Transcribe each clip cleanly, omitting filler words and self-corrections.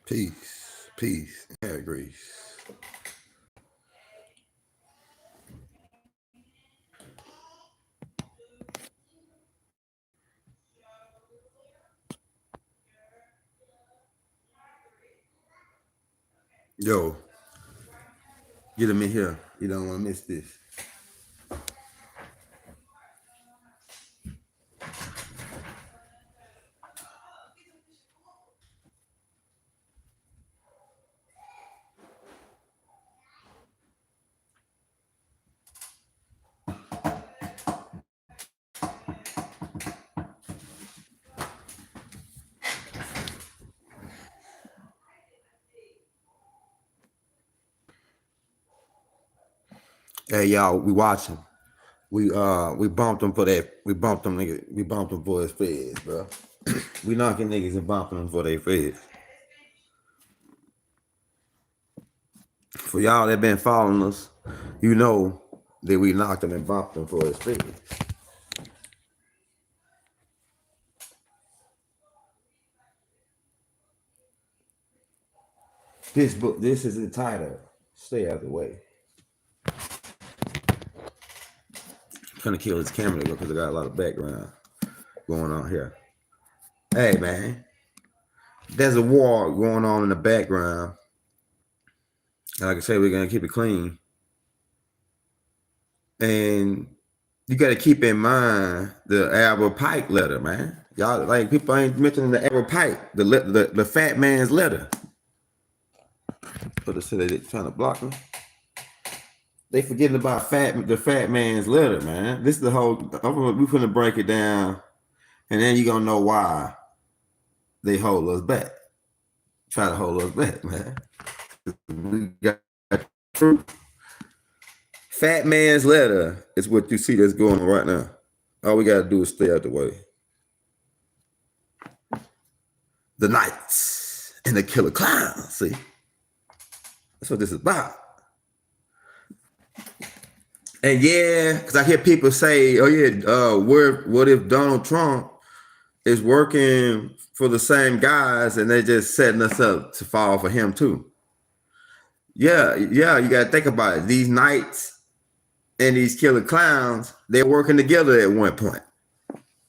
Peace, peace, and grease. Yo, get him in here. You don't want to miss this. Hey y'all, we watching. We bumped them for that. We bumped them niggas. We bumped them for his feds, bro. We knocking niggas and bumping them for their feds. For y'all that been following us, you know that we knocked them and bumped them for his feds. This book, this is entitled "Stay Out of the Way." I'm trying to kill this camera because I got a lot of background going on here. Hey man, there's a war going on in the background. Like I say, we're gonna keep it clean. And you got to keep in mind the Albert Pike letter, man. Y'all, like, people ain't mentioning the Albert Pike, the fat man's letter. But they said they trying to block me. They forgetting about the fat man's letter, man. This is the whole. We're gonna break it down, and then you're gonna know why they hold us back. Try to hold us back, man. We got truth. Fat man's letter is what you see that's going on right now. All we got to do is stay out the way. The Knights and the Killer Clowns, see? That's what this is about. And yeah, because I hear people say, oh yeah, what if Donald Trump is working for the same guys and they're just setting us up to fall for him too? Yeah, you got to think about it. These Knights and these Killer Clowns, they're working together at one point.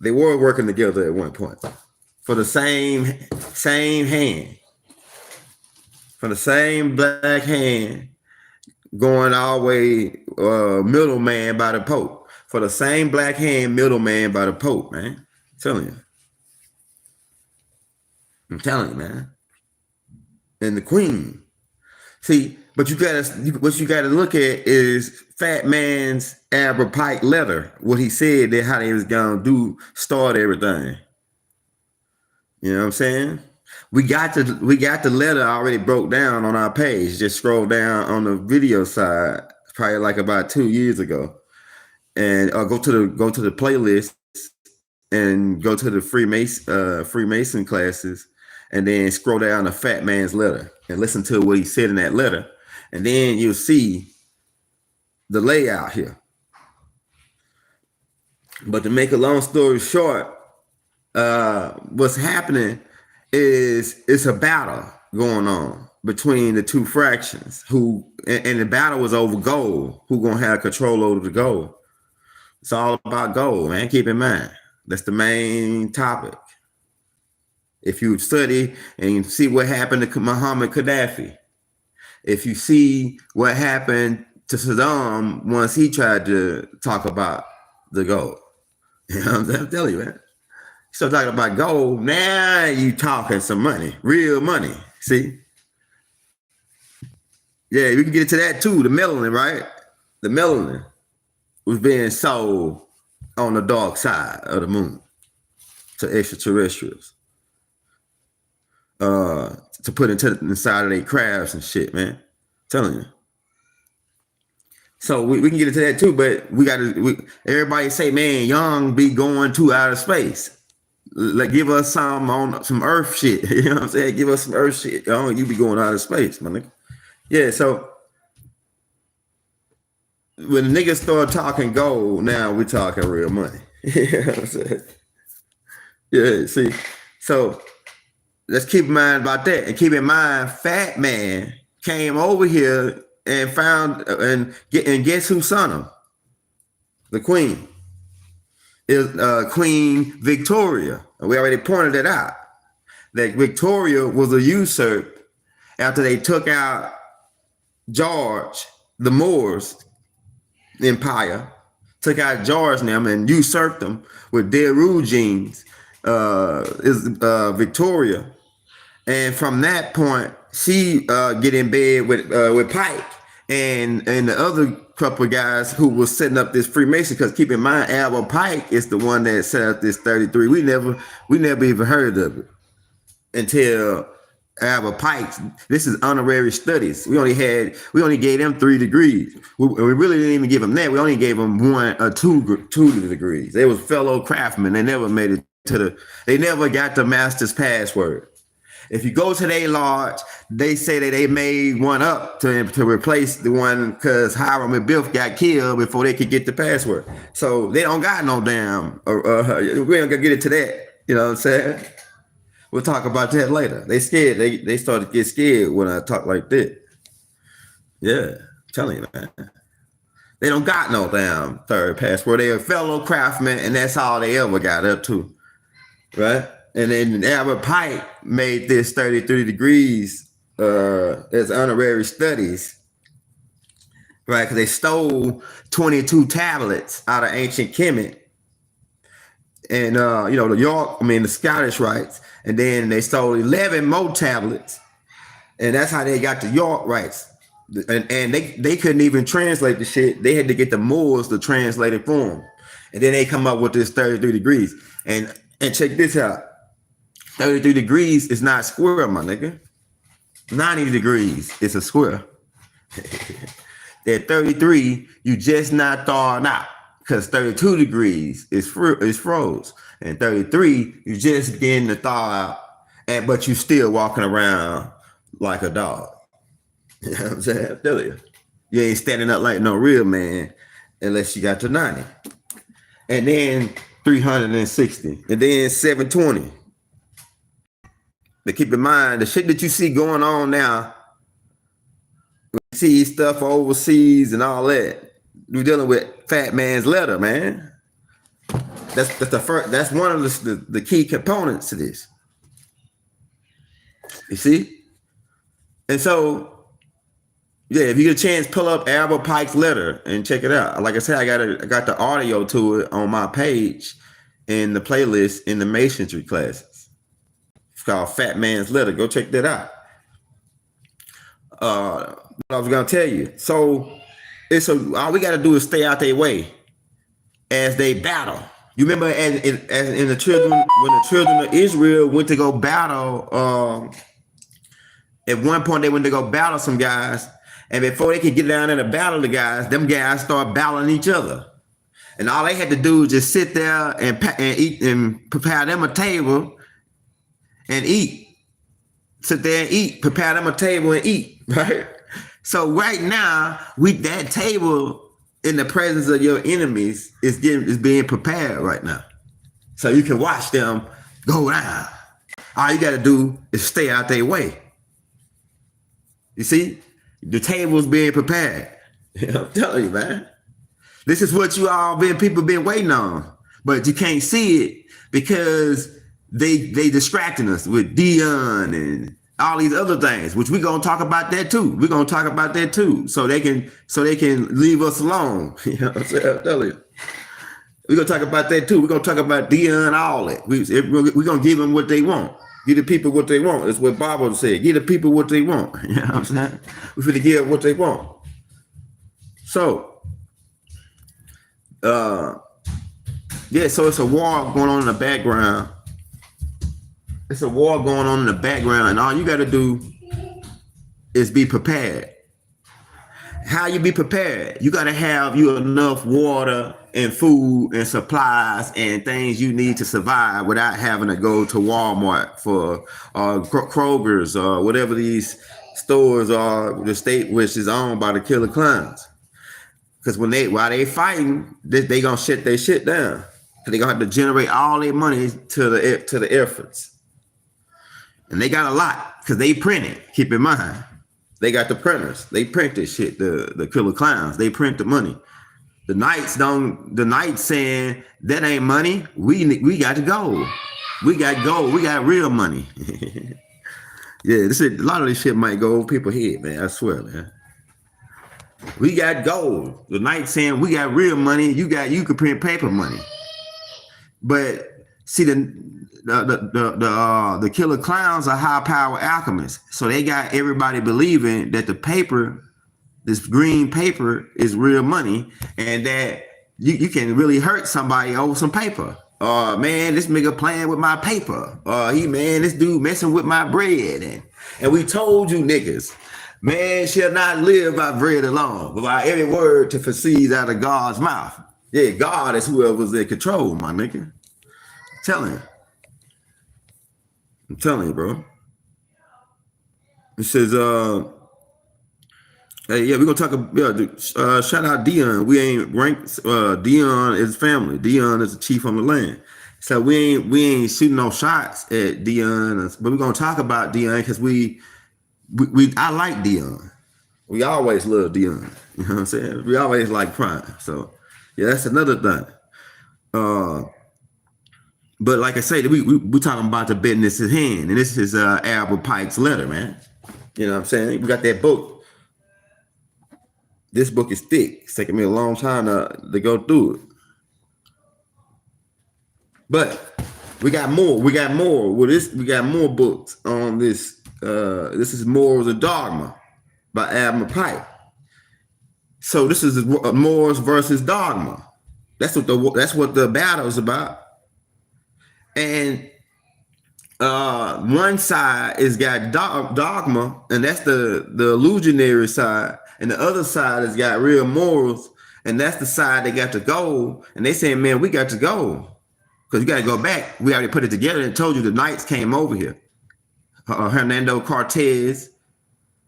They were working together at one point for the same hand, for the same black hand, going all the way middleman by the Pope. For the same black hand, middleman by the Pope, man. I'm telling you, man. And the Queen. See, but what you gotta look at is Fat Man's Albert Pike letter. What he said that how they was gonna start everything. You know what I'm saying? We got the letter already broke down on our page. Just scroll down on the video side, probably like about 2 years ago, and go to the playlist and go to the Freemason classes, and then scroll down to Fat Man's letter and listen to what he said in that letter, and then you'll see the layout here. But to make a long story short, what's happening is it's a battle going on between the two fractions and the battle was over gold. Who gonna have control over the gold? It's all about gold, man. Keep in mind. That's the main topic. If you study and you see what happened to Muhammad Gaddafi, if you see what happened to Saddam once he tried to talk about the gold, you know what I'm telling you, man. Start talking about gold, now you talking some money, real money. See? Yeah, we can get into that too. The melanin, right? The melanin was being sold on the dark side of the moon to extraterrestrials. To put inside of their crabs and shit, man. I'm telling you. So we can get into that too, but everybody say, man, Young be going to outer space. Like, give us some Earth shit. You know what I'm saying? Give us some Earth shit. Oh, you be going out of space, my nigga. Yeah, so when the niggas start talking gold, now we're talking real money. You know what I'm saying? Yeah, see. So let's keep in mind about that. And keep in mind, Fat Man came over here and found and guess who son him? The queen. Is Queen Victoria. We already pointed it out. That Victoria was a usurp after they took out George, the Moors empire, took out George and them and usurped them with Deru genes, Victoria. And from that point, she get in bed with Pike and the other couple of guys who was setting up this Freemason. Because keep in mind, Albert Pike is the one that set up this 33. We never even heard of it until Albert Pike. This is honorary studies. We only gave them 3 degrees. We really didn't even give them that. We only gave them 1 or 2 degrees. They was fellow craftsmen. They never made it they never got the master's password. If you go to their lodge, they say that they made one up to replace the one because Hiram and Biff got killed before they could get the password. So they don't got no damn. We ain't gonna get into that. You know what I'm saying? We'll talk about that later. They scared. They started to get scared when I talk like that. Yeah, I'm telling you, man. They don't got no damn third password. They're a fellow craftsman, and that's all they ever got up to, right? And then Albert Pike made this 33 degrees as honorary studies, right? Because they stole 22 tablets out of ancient Kemet. And, the Scottish rites. And then they stole 11 more tablets. And that's how they got the York rights. And they couldn't even translate the shit. They had to get the Moors to translate it for them. And then they come up with this 33 degrees. And check this out. 33 degrees is not square, my nigga. 90 degrees is a square. At 33, you just not thawing out. Because 32 degrees is froze. And 33, you just getting to thaw out. But you still walking around like a dog. You know what I'm saying? I'm telling you. You ain't standing up like no real man unless you got to 90. And then 360. And then 720. But keep in mind, the shit that you see going on now, you see stuff overseas and all that, we're dealing with Fat Man's letter, man. That's the first. That's one of the key components to this. You see? And so, yeah, if you get a chance, pull up Albert Pike's letter and check it out. Like I said, I got the audio to it on my page in the playlist in the Masonry classes. It's called Fat Man's Letter. Go check that out. What I was gonna tell you. So all we gotta do is stay out their way as they battle. You remember as in the children, when the children of Israel went to go battle, at one point they went to go battle some guys, and before they could get down there to battle the guys, them guys start battling each other. And all they had to do was just sit there and eat and prepare them a table and eat. Sit there and eat, prepare them a table and eat, right? So right now, that table in the presence of your enemies is being prepared right now. So you can watch them go down. All you got to do is stay out their way. You see? The table's being prepared. I'm telling you, man. This is what people been waiting on. But you can't see it because they distracting us with Dion and all these other things, which we're gonna talk about that too. We're gonna talk about that too, so they can leave us alone. You know what I'm saying? I'm telling you. We're gonna talk about that too. We're gonna talk about Dion, all that. We're gonna give them what they want. Give the people what they want. That's what Bible said. Give the people what they want. You know what I'm saying? We're gonna give what they want. So, so it's a war going on in the background. It's a war going on in the background, and all you got to do is be prepared. How you be prepared? You got to have enough water and food and supplies and things you need to survive without having to go to Walmart for Kroger's or whatever these stores are, the state which is owned by the Killer Clowns. Because while they fighting, they gonna shut their shit down. They gonna have to generate all their money to the efforts. And they got a lot because they print it. Keep in mind, they got the printers. They print this shit. The Killer Clowns. They print the money. The Knights don't. The Knights saying that ain't money. We got to go. We got gold. We got real money. Yeah, this is, a lot of this shit might go over people's head, man. I swear, man. We got gold. The Knights saying we got real money. You can print paper money. But see, the Killer Clowns are high power alchemists, so they got everybody believing that the paper, this green paper, is real money, and that you can really hurt somebody over some paper. Man, this nigga playing with my paper. This dude messing with my bread, and we told you niggas, man shall not live by bread alone, but by every word to proceed out of God's mouth. Yeah, God is whoever's in control, my nigga. I'm telling you, bro. It says, hey, yeah, we're gonna talk about shout out Dion. We ain't ranked Dion is family. Dion is the chief on the land. So we ain't shooting no shots at Dion, but we're gonna talk about Dion because I like Dion. We always love Dion. You know what I'm saying? We always like Prime. So yeah, that's another thing. But like I say, we talking about the business at hand, and this is Albert Pike's letter, man. You know what I'm saying? We got that book. This book is thick. It's taking me a long time to go through it. But we got more. We got more. With this, we got more books on this. This is Morals of Dogma by Albert Pike. So this is Morals versus Dogma. That's what the battle is about. And one side is got dogma, and that's the illusionary side, and the other side has got real morals, and that's the side that got to go. And they saying, man, we got to go because you got to go back. We already put it together and told you the Knights came over here. Hernando Cortez.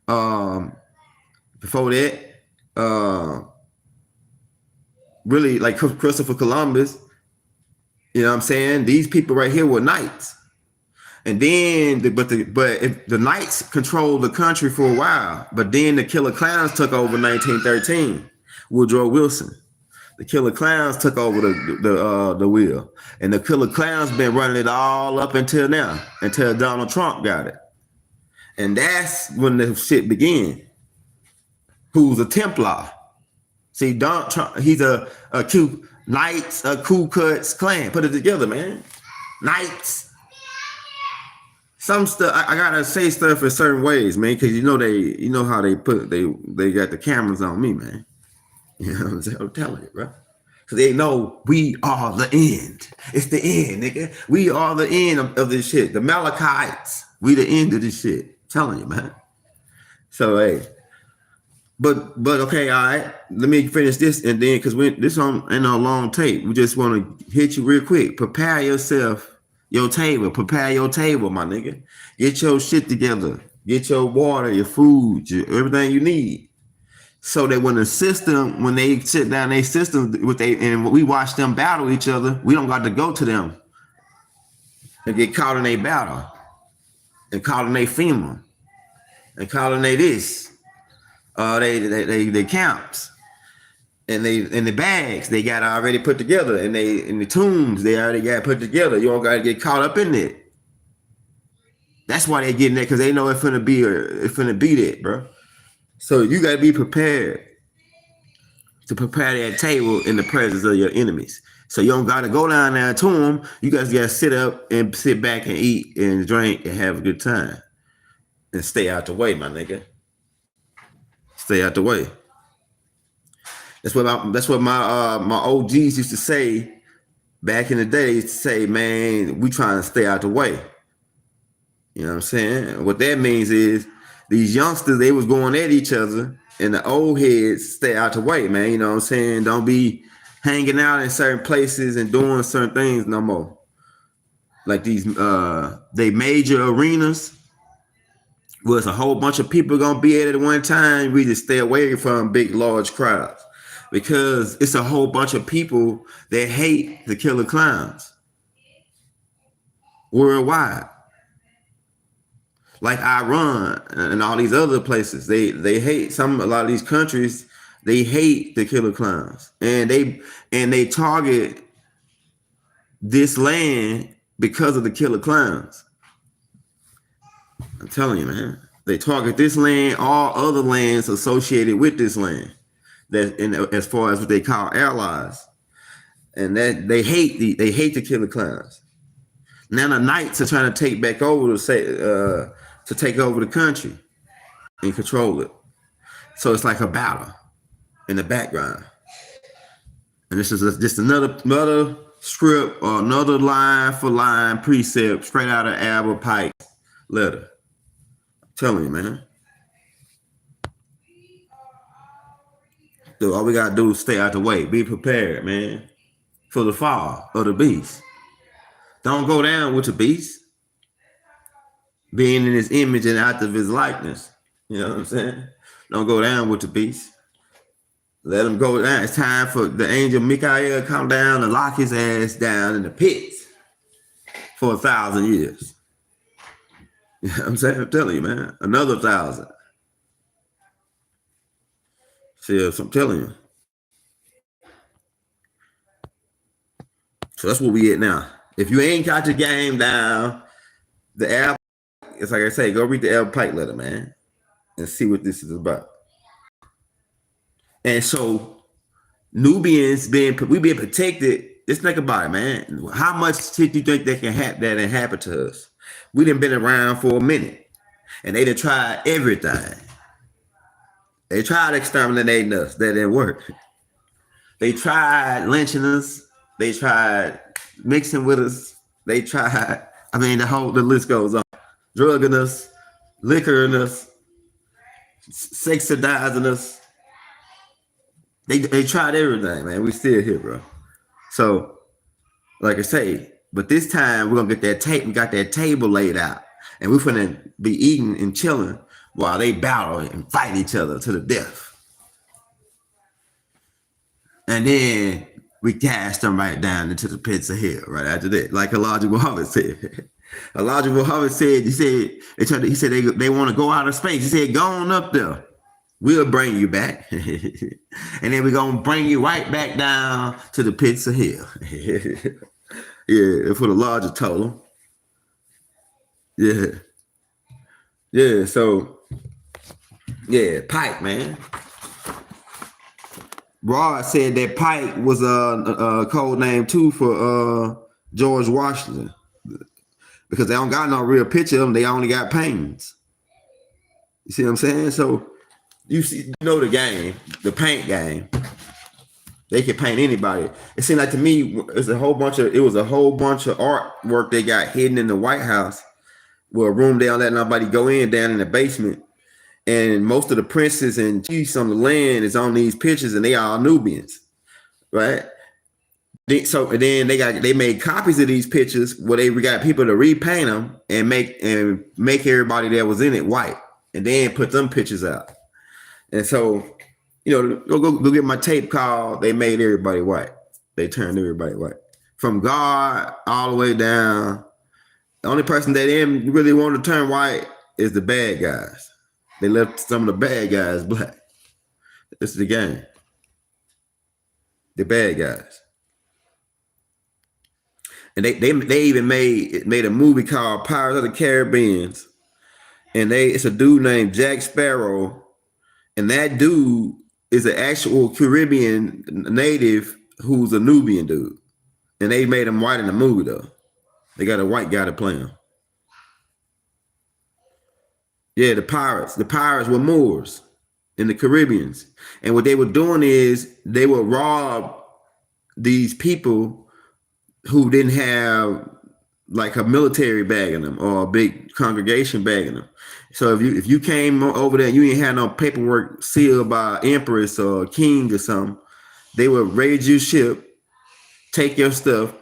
Before that, really like Christopher Columbus. You know what I'm saying? These people right here were knights. And then, if the Knights controlled the country for a while, but then the Killer Clowns took over in 1913. Woodrow Wilson. The Killer Clowns took over the wheel. And the Killer Clowns been running it all up until now, until Donald Trump got it. And that's when the shit began. Who's a Templar? See, Donald Trump, he's a Knights, a Ku Klux Klan. Put it together, man. Knights. Some stuff I gotta say stuff in certain ways, man, because you know how they got the cameras on me, man. You know what I'm saying? I'm telling you, bro. Because they know we are the end. It's the end, nigga. We are the end of this shit. The Malachites. We the end of this shit. I'm telling you, man. So hey. But okay, all right. Let me finish this, and then because this ain't no long tape. We just want to hit you real quick. Prepare yourself, your table. Prepare your table, my nigga. Get your shit together. Get your water, your food, everything you need. So that when they sit down, they system and we watch them battle each other, we don't got to go to them and get caught in a battle and caught in a FEMA and caught in a this. They counts and they in the bags they got already put together, and they in the tombs they already got put together. You don't gotta get caught up in it. That's why they getting that, because they know it's finna be that, bro. So you gotta be prepared to prepare that table in the presence of your enemies. So you don't gotta go down there to them. You guys gotta sit up and sit back and eat and drink and have a good time and stay out the way, my nigga. Stay out the way. That's what my OGs used to say back in the day. They used to say, man, we trying to stay out the way. You know what I'm saying? What that means is these youngsters, they was going at each other, and the old heads stay out the way, man. You know what I'm saying? Don't be hanging out in certain places and doing certain things no more. Like these they major arenas. Was a whole bunch of people gonna be at it at one time. We just stay away from big, large crowds, because it's a whole bunch of people that hate the Killer Clowns worldwide. like Iran and all these other places. They hate a lot of these countries. They hate the killer clowns, and they target this land because of the killer clowns. I'm telling you, man. They target this land, all other lands associated with this land. That, as far as what they call allies, and that they hate the killer clowns. Now the Knights are trying to take back over to take over the country and control it. So it's like a battle in the background. And this is just another script or another line for line precept straight out of Albert Pike's letter. I'm telling you, man. So all we gotta do is stay out the way. Be prepared, man, for the fall of the beast. Don't go down with the beast, being in his image and out of his likeness. You know what I'm saying? Don't go down with the beast. Let him go down. It's time for the angel Michael to come down and lock his ass down in the pits for 1,000 years. You know what I'm saying? I'm telling you, man. Another 1,000. See, I'm telling you. So that's where we at now. If you ain't got your game down, the app, it's like I say, go read the Albert Pike letter, man, and see what this is about. And so Nubians being protected. Just think about it, man. How much shit do you think that happen to us? We done been around for a minute, and they done tried everything. They tried exterminating us. That didn't work. They tried lynching us. They tried mixing with us. They tried. I mean, the list goes on. Drugging us, liquoring us, sexualizing us. They tried everything, man. We still here, bro. So, like I say, but this time we're gonna get that tape. We got that table laid out, and we're gonna be eating and chilling while they battle and fight each other to the death. And then we cast them right down into the pits of hell right after that, like Elijah Muhammad said. Elijah Muhammad said, he said they want to go out of space. He said, go on up there. We'll bring you back. And then we're going to bring you right back down to the pits of hell. Yeah, that's what Elijah told him. Yeah. Yeah, so, yeah, Pike, man. Rod said that Pike was a code name too for George Washington, because they don't got no real picture of him. They only got paintings. You see what I'm saying? So you know the game, the paint game. They can paint anybody. It seemed like to me it was a whole bunch of artwork they got hidden in the White House, where a room they don't let nobody go in, down in the basement. And most of the princes and chiefs on the land is on these pictures, and they are Nubians, right? So then they made copies of these pictures where they got people to repaint them and make everybody that was in it white, and then put them pictures out. And so, go get my tape called "They Made Everybody White." They turned everybody white, from God all the way down. The only person that didn't really want to turn white is the bad guys. They left some of the bad guys black. This is the game. The bad guys. And they even made a movie called Pirates of the Caribbean. And it's a dude named Jack Sparrow. And that dude is an actual Caribbean native who's a Nubian dude. And they made him white in the movie though. They got a white guy to play him. Yeah, the pirates. The pirates were Moors in the Caribbeans. And what they were doing is they would rob these people who didn't have like a military bag in them or a big congregation bag in them. So if you came over there and you ain't had no paperwork sealed by empress or king or something, they would raid your ship, take your stuff,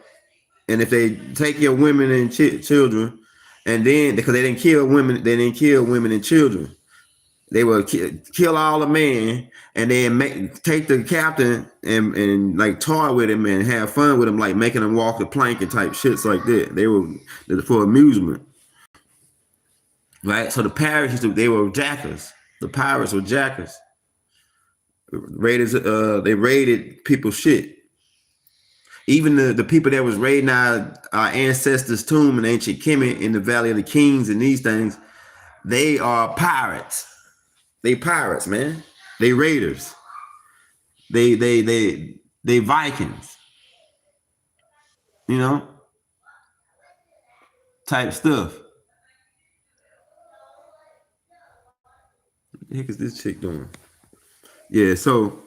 and if they take your women and children, and then because they didn't kill women and children. They would kill all the men and then take the captain and like toy with him and have fun with him, like making him walk the plank and type shits like that. They were for amusement. right? So the pirates they were jackers. The pirates were jackers. Raiders, they raided people's shit. Even the people that was raiding our ancestors' tomb in ancient Kemet in the Valley of the Kings and these things, they are pirates. They pirates, man. They raiders. They Vikings. You know, type stuff. What the heck is this chick doing? Yeah, so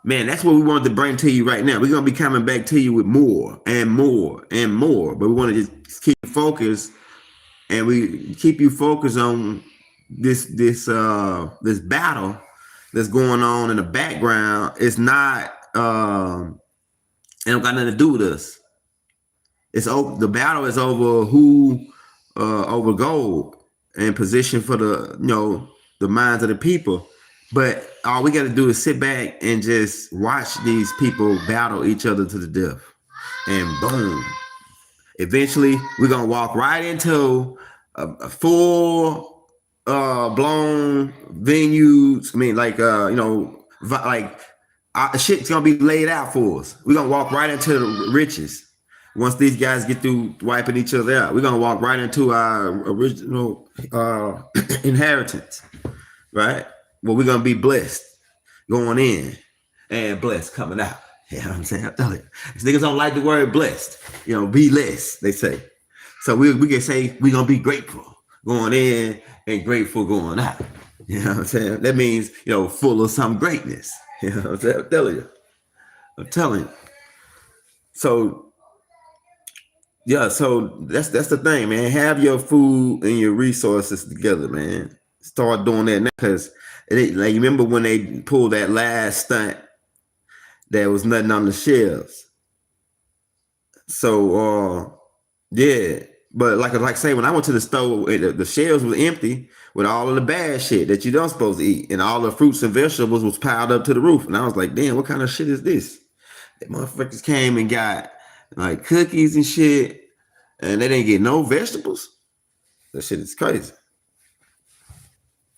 man, that's what we wanted to bring to you right now. We're gonna be coming back to you with more and more and more, but we want to just keep focused and we keep you focused on this battle that's going on in the background. It's not it don't got nothing to do with us. It's over. The battle is over who over gold and position for the minds of the people. But all we got to do is sit back and just watch these people battle each other to the death, and boom. Eventually, we're gonna walk right into a full blown venues. I mean, like shit's gonna be laid out for us. We're gonna walk right into the riches. Once these guys get through wiping each other out, we're gonna walk right into our original inheritance, right? Well, we're gonna be blessed going in and blessed coming out. You know what I'm saying? I'm telling you, these niggas don't like the word blessed. Be less, they say. So we can say we're gonna be grateful going in and grateful going out. You know what I'm saying? That means, full of some greatness. You know what I'm saying? I'm telling you. So yeah, so that's the thing, man. Have your food and your resources together, man. Start doing that now, because like, you remember when they pulled that last stunt, there was nothing on the shelves. So yeah, but like I say, when I went to the store, the shelves was empty with all of the bad shit that you don't supposed to eat, and all the fruits and vegetables was piled up to the roof. And I was like, damn, what kind of shit is this? The motherfuckers came and got like cookies and shit, and they didn't get no vegetables. That shit is crazy.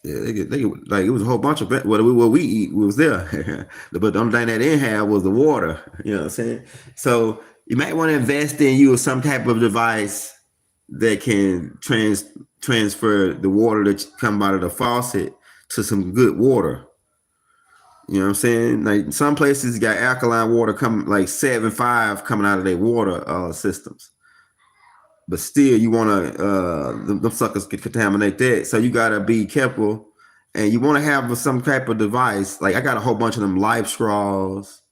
Yeah, they get like, it was a whole bunch of what we eat was there, but the only thing they didn't have was the water. You know what I'm saying? So you might want to invest in you some type of device that can transfer the water that come out of the faucet to some good water. You know what I'm saying? Like some places got alkaline water coming, like 7.5 coming out of their water systems. But still, you want to, them suckers could contaminate that. So you got to be careful. And you want to have some type of device. Like I got a whole bunch of them life straws.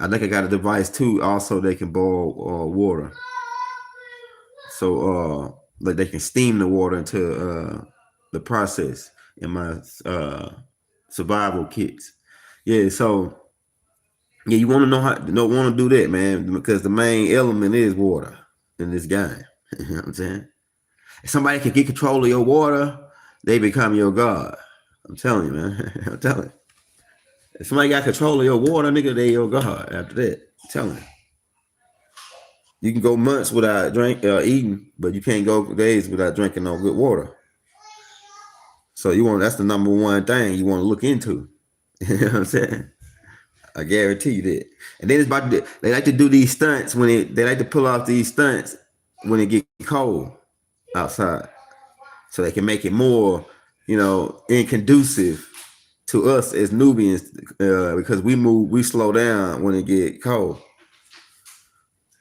I think I got a device too, also they can boil water. So like they can steam the water into the process in my survival kits. Yeah, so yeah, you want to know how want to do that, man, because the main element is water in this game. You know what I'm saying? If somebody can get control of your water, they become your god. I'm telling you, man. I'm telling you. If somebody got control of your water, nigga, they your god after that. I'm telling you. You can go months without eating, but you can't go days without drinking no good water. So that's the number one thing you want to look into. You know what I'm saying? I guarantee you that. And then they like to do these stunts they like to pull off these stunts when it get cold outside, so they can make it more, inconducive to us as Nubians, because we slow down when it get cold.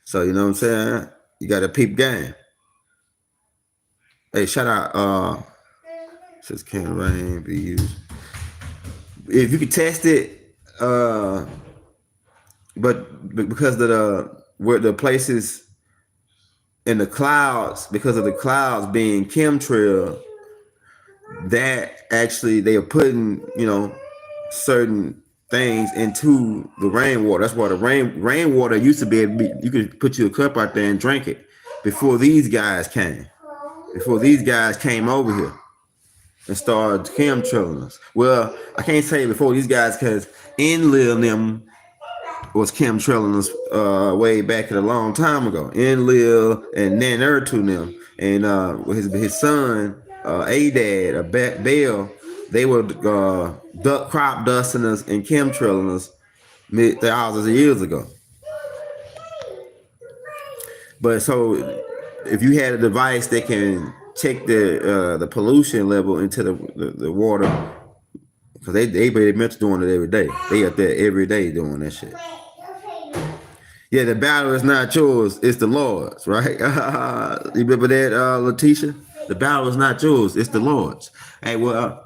So you know what I'm saying? You got a peep game. Hey, shout out. Says can rain be used? If you could test it, but because of where the places in the clouds, because of the clouds being chemtrail, that actually they are putting certain things into the rainwater. That's why the rainwater used to be you could put you a cup out there and drink it before these guys came. Before these guys came over here and started chemtrailing us. Well, I can't say before these guys, because Enlil them was chemtrailing us way back a long time ago. Enlil and Nanertu them, and his son Adad, Baal, they were crop dusting us and chemtrailing us thousands of years ago. But so if you had a device that can check the pollution level into the water, because they pretty much doing it every day. They up there every day doing that shit. Yeah, the battle is not yours, it's the Lord's, right? You remember that, Letitia? The battle is not yours, it's the Lord's. Hey, well,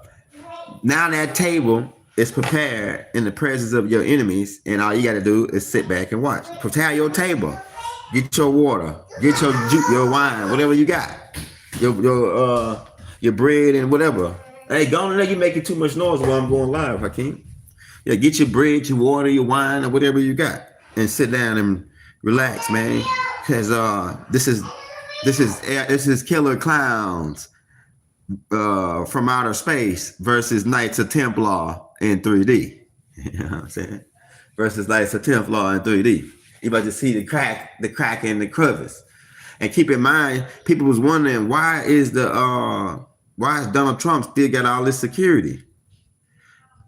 now that table is prepared in the presence of your enemies, and all you got to do is sit back and watch. Prepare your table. Get your water. Get your juice, your wine, whatever you got. Your bread and whatever. Hey, go on there. You making too much noise while I'm going live, Hakeem. Yeah, get your bread, your water, your wine, or whatever you got, and sit down and relax, man. Because this is Killer Clowns from outer space versus Knights of Templar in 3D. You know what I'm saying? Versus Knights of Templar in 3D. You about to see the crack in the crevice. And keep in mind, people was wondering why is Donald Trump still got all this security?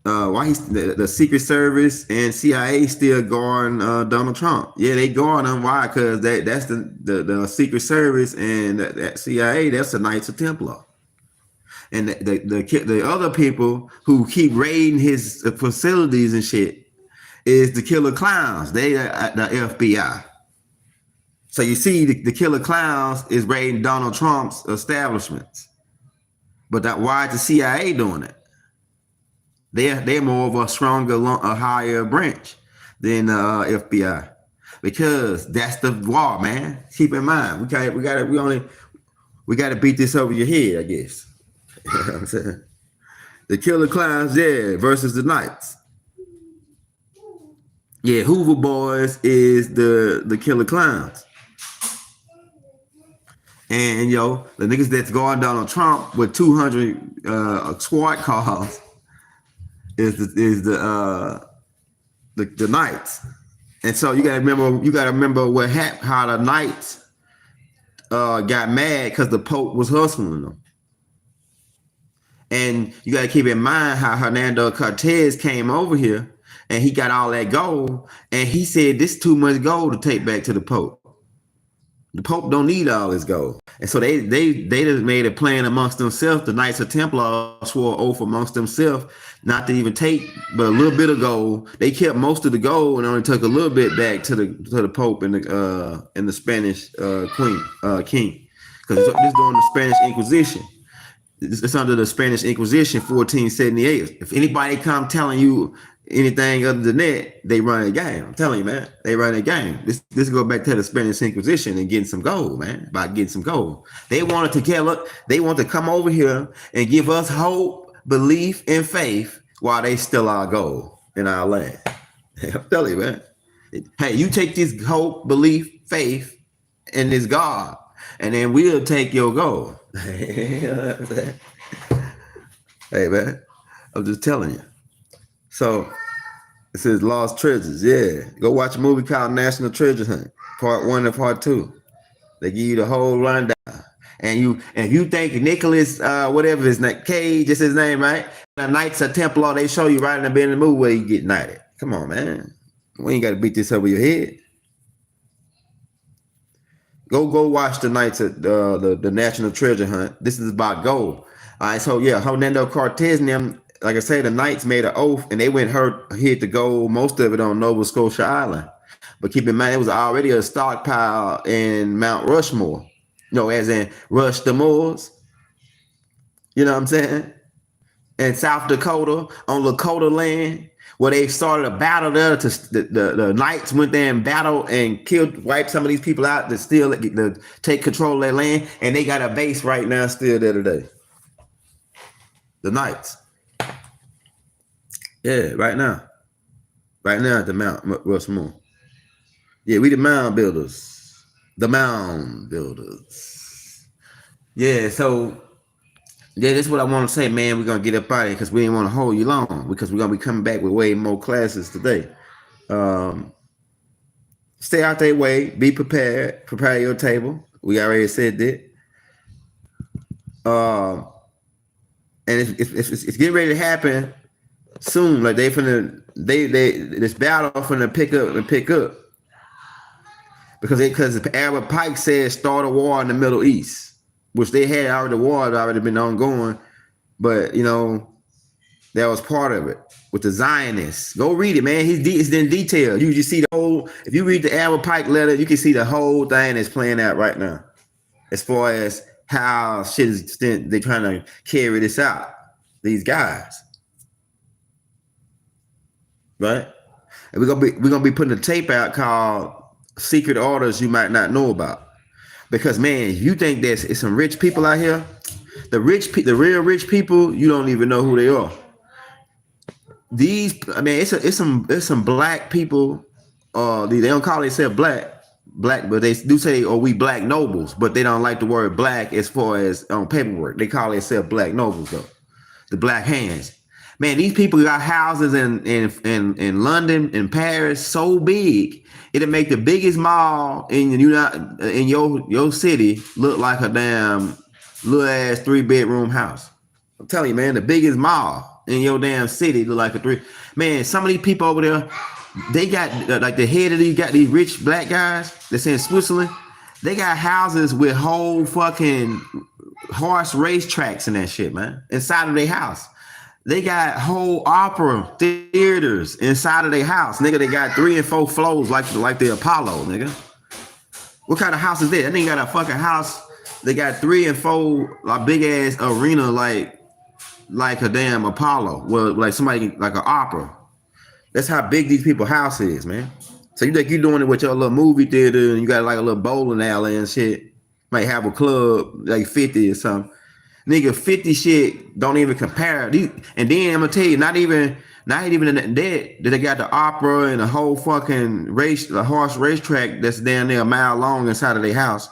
Why he's the Secret Service and CIA still guarding Donald Trump? Yeah, they guard him. Why? Because that's the Secret Service and that CIA. That's the Knights of Templar. And the other people who keep raiding his facilities and shit is the Killer Clowns. They are the FBI. So you see, the Killer Clowns is raiding Donald Trump's establishments. But why is the CIA doing it? They're more of a stronger, a higher branch than FBI, because that's the law, man. Keep in mind, we gotta beat this over your head, I guess. You know what I'm saying? The Killer Clowns, yeah, versus the Knights. Yeah, Hoover Boys is the Killer Clowns. And the niggas that's going Donald Trump with 200 squad cars is the Knights. And so you gotta remember how the Knights got mad because the Pope was hustling them. And you gotta keep in mind how Hernando Cortez came over here and he got all that gold, and he said this is too much gold to take back to the Pope. The Pope don't need all this gold. And so they just made a plan amongst themselves. The Knights of Templar swore oath amongst themselves not to even take but a little bit of gold. They kept most of the gold and only took a little bit back to the Pope and the Spanish king. Because this during the Spanish Inquisition. It's under the Spanish Inquisition, 1478. If anybody come telling you anything other than that, they run a game. I'm telling you, man, they run a game. This go back to the Spanish Inquisition and getting some gold, man. About getting some gold. They wanted to come over here and give us hope, belief, and faith while they steal our gold in our land. I'm telling you, man. Hey, you take this hope, belief, faith, and this God, and then we'll take your gold. Hey, man, I'm just telling you. So it says Lost Treasures. Yeah, go watch a movie called National Treasure Hunt, Part 1 and Part 2. They give you the whole rundown. And if you think Nicholas, whatever his name, Cage is his name, right? The Knights of Templar, they show you right in the beginning of the movie where you get knighted. Come on, man. We ain't got to beat this over your head. Go watch the Knights of the National Treasure Hunt. This is about gold. All right, so yeah, Hernando Cortez and them, like I say, the Knights made an oath and they hit the gold, most of it on Nova Scotia Island. But keep in mind, it was already a stockpile in Mount Rushmore. As in Rush the Moors. You know what I'm saying? In South Dakota, on Lakota land, where they started a battle there. The Knights went there and battled and wiped some of these people out to take control of their land. And they got a base right now still there today. The Knights. Yeah, right now. Right now at the Mount Rushmore. Yeah, we the mound builders. The mound builders. Yeah, so that's what I want to say, man. We're gonna get up out of here because we didn't want to hold you long, because we're gonna be coming back with way more classes today. Stay out their way, be prepared, prepare your table. We already said that. Um, and it's getting ready to happen soon. Like they this battle finna pick up because Albert Pike said start a war in the Middle East, which they had already. The war had already been ongoing, but you know that was part of it with the Zionists. Go read it, man. It's in detail. You just see the whole. If you read the Albert Pike letter, you can see the whole thing that's playing out right now, as far as how shit is. They're trying to carry this out. These guys. Right, and we're gonna be putting a tape out called "Secret Orders You Might Not Know About," because man, you think it's some rich people out here, the real rich people, you don't even know who they are. I mean, it's some black people. They don't call themselves black, but they do say, "Oh, we black nobles," but they don't like the word black as far as on paperwork. They call themselves black nobles though, the black hands. Man, these people got houses in London and Paris so big it'll make the biggest mall in your city look like a damn little ass 3-bedroom house. I'm telling you, man, the biggest mall in your damn city look like a 3. Man, some of these people over there, they got like the head of these rich black guys that's in Switzerland. They got houses with whole fucking horse race tracks and that shit, man, inside of their house. They got whole opera theaters inside of their house, nigga. They got 3 and 4 floors like the Apollo, nigga. What kind of house is that? That nigga got a fucking house. They got 3 and 4 like big ass arena like a damn Apollo. Well, like somebody like an opera. That's how big these people's house is, man. So you think you're doing it with your little movie theater and you got like a little bowling alley and shit. Might have a club like 50 or something. Nigga, 50 shit don't even compare. And then I'm gonna tell you, not even in that they got the opera and the whole fucking horse racetrack that's down there a mile long inside of their house.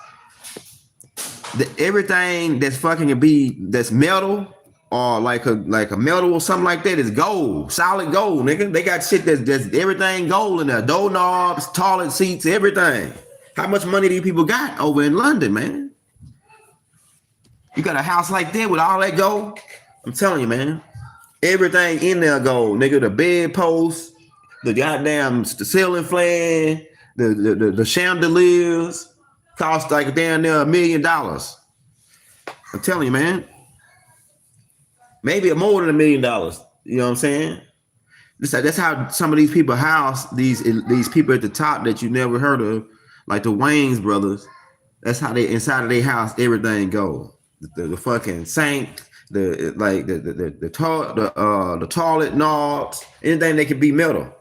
Everything that's that's metal or like a metal or something like that is gold, solid gold, nigga. They got shit that's everything gold in there, doorknobs, toilet seats, everything. How much money these people got over in London, man? You got a house like that with all that gold? I'm telling you, man. Everything in there gold, nigga. The bedpost, the goddamn ceiling fan, the chandeliers cost like damn near $1 million. I'm telling you, man. Maybe more than $1 million. You know what I'm saying? That's how some of these people house these people at the top that you never heard of, like the Wayans brothers. That's how they inside of their house everything gold. The fucking sink, the toilet knobs, anything that could be metal.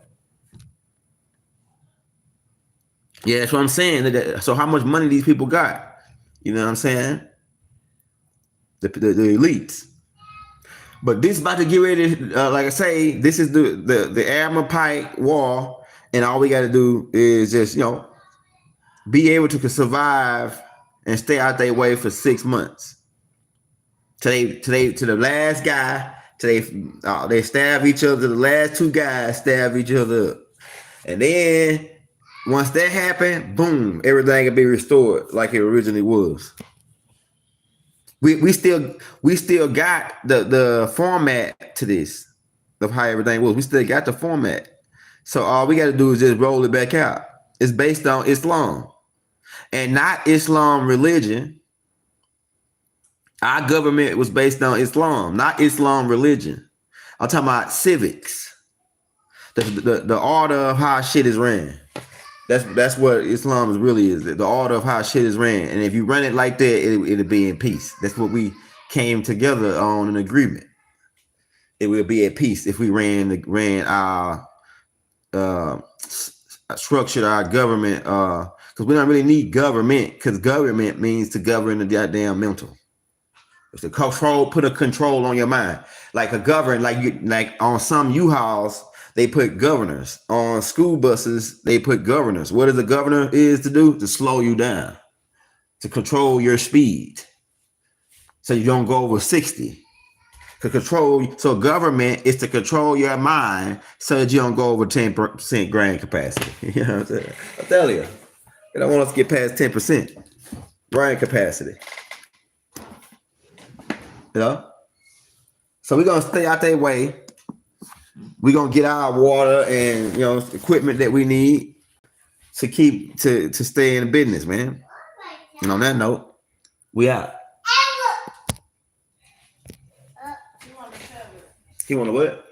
Yeah, that's what I'm saying. So how much money these people got? You know what I'm saying? The elites. But this about to get ready. Like I say, this is the Admiral Pike War, and all we got to do is just be able to survive and stay out their way for 6 months. To the last guy, they stab each other. The last 2 guys stab each other up, and then once that happened, boom, everything can be restored like it originally was. We still got the format to this of how everything was. We still got the format, so all we got to do is just roll it back out. It's based on Islam, and not Islam religion. Our government was based on Islam, not Islam religion. I'm talking about civics, the order of how shit is ran. That's what Islam really is. The order of how shit is ran. And if you run it like that, it'll be in peace. That's what we came together on an agreement. It will be at peace if we ran our structured our government. Because we don't really need government, because government means to govern the goddamn mental. It's to put a control on your mind. Like a govern, like on some U-Hauls, they put governors. On school buses, they put governors. What is a governor is to do? To slow you down, to control your speed, so you don't go over 60. So government is to control your mind so that you don't go over 10% brain capacity. You know what I'm saying? I tell you, they don't want us to get past 10% brain capacity. You know? So we're gonna stay out their way. We're gonna get our water and equipment that we need to keep to stay in the business, man. And on that note, we out. You want to what?